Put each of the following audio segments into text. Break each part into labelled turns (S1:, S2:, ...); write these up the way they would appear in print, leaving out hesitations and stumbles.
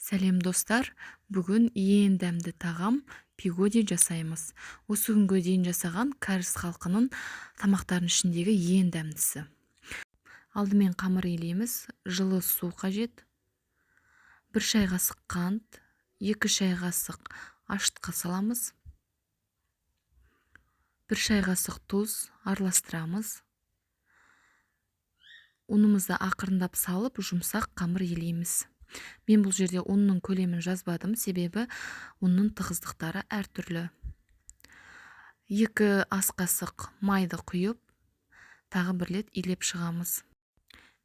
S1: Сәлем достар, бүгін ең дәмді тағам пигоди жасаймыз. Осы күнге дейін жасаған кәріс халқының тамақтарының ішіндегі ең дәмдісі. Алдымен қамыр илейміз, жылы су қажет, 1 шай қасық қант, 2 шай қасық ашытқы саламыз, 1 шай қасық тұз араластырамыз. Ұнымызды ақырындап салып, жұмсақ қамыр илейміз. Мен бұл жерде ұнның көлемін жазбадым, себебі ұнның тығыздықтары әртүрлі. 2 ас қасық майды құйып, тағы 1 рет илеп шығамыз.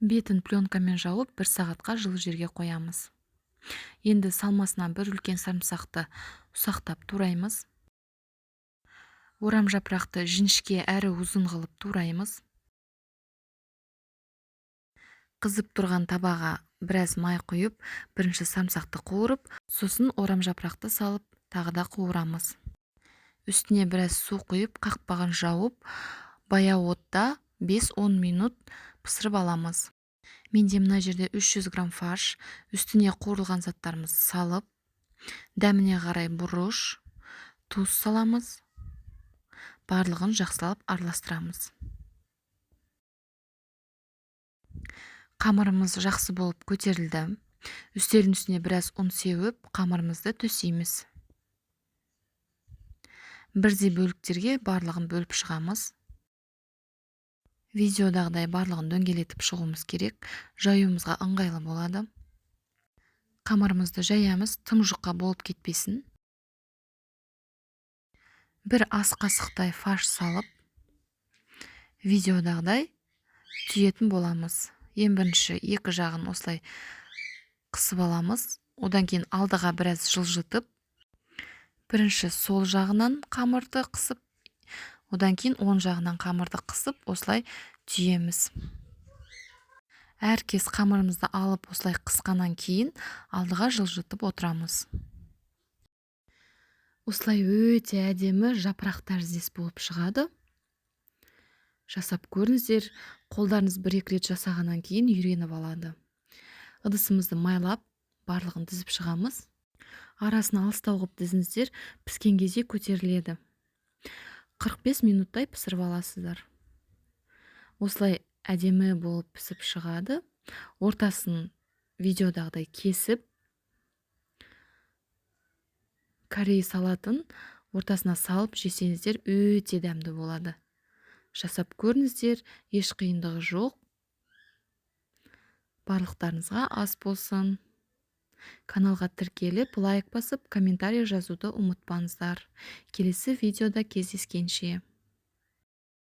S1: Бетін пленкамен жауып, 1 сағатқа жылы жерге қоямыз. Енді салмасына 1 үлкен сарымсақты ұсақтап тураймыз. Орам жапырақты жіңішке әрі ұзын қылып тураймыз. Қызып тұрған табаға біраз май құйып, бірінші самсақты қуырып, сосын орам жапырақты салып, тағы да қуырамыз. Үстіне біраз су құйып, қақпағын жауып, баяу отта 5-10 минут пісіріп аламыз. Менде мына жерде 300 грамм фарш, үстіне қуырылған заттарымыз салып, дәміне қарай бұрыш, тұз саламыз. Барлығын жақсылап араластырамыз. Қамырымыз жақсы болып көтерілді. Үстелдің біраз ұн сеуіп, қамырымызды төсейміз. Бірдей бөліктерге барлығын бөліп шығамыз. Видеодағыдай барлығын дөңгелетіп шығуымыз керек, жаюымызға ыңғайлы болады. Қамырымызды жаямыз, тым жұқа болып кетпесін. 1 ас қасықтай фарш салып, видеодағыдай түйетін боламыз. Ең бірінші 2 жағын осылай қысып аламыз. Одан кейін алдыға біраз жылжытып, бірінші сол жағынан қамырды қысып, одан кейін оң жағынан қамырды қысып, осылай түйеміз. Әркез қамырымызды алып, осылай қысқаннан кейін алдыға жылжытып отырамыз. Осылай өте әдемі жапырақ тәріздес болып шығады. Жасап көріңіздер, қолдарыңыз 1-2 рет жасағаннан кейін үйреніп алады. Ыдысымызды майлап, барлығын дізіп шығамыз. Арасын алыстау қылып дізіңіздер, піскен кезде көтеріледі. 45 минуттай пісіріп аласыздар. Осылай әдемі болып пісіп шығады. Ортасын видеодағыдай кесіп, корей салатын ортасына салып жесеңіздер, өте дәмді болады. Жасап көріңіздер, еш қиындығы жоқ. Барлықтарыңызға ас болсын. Каналға тіркеліп, лайк басып, комментарий жазуды ұмытпаңыздар. Келесі видеода кездескенше.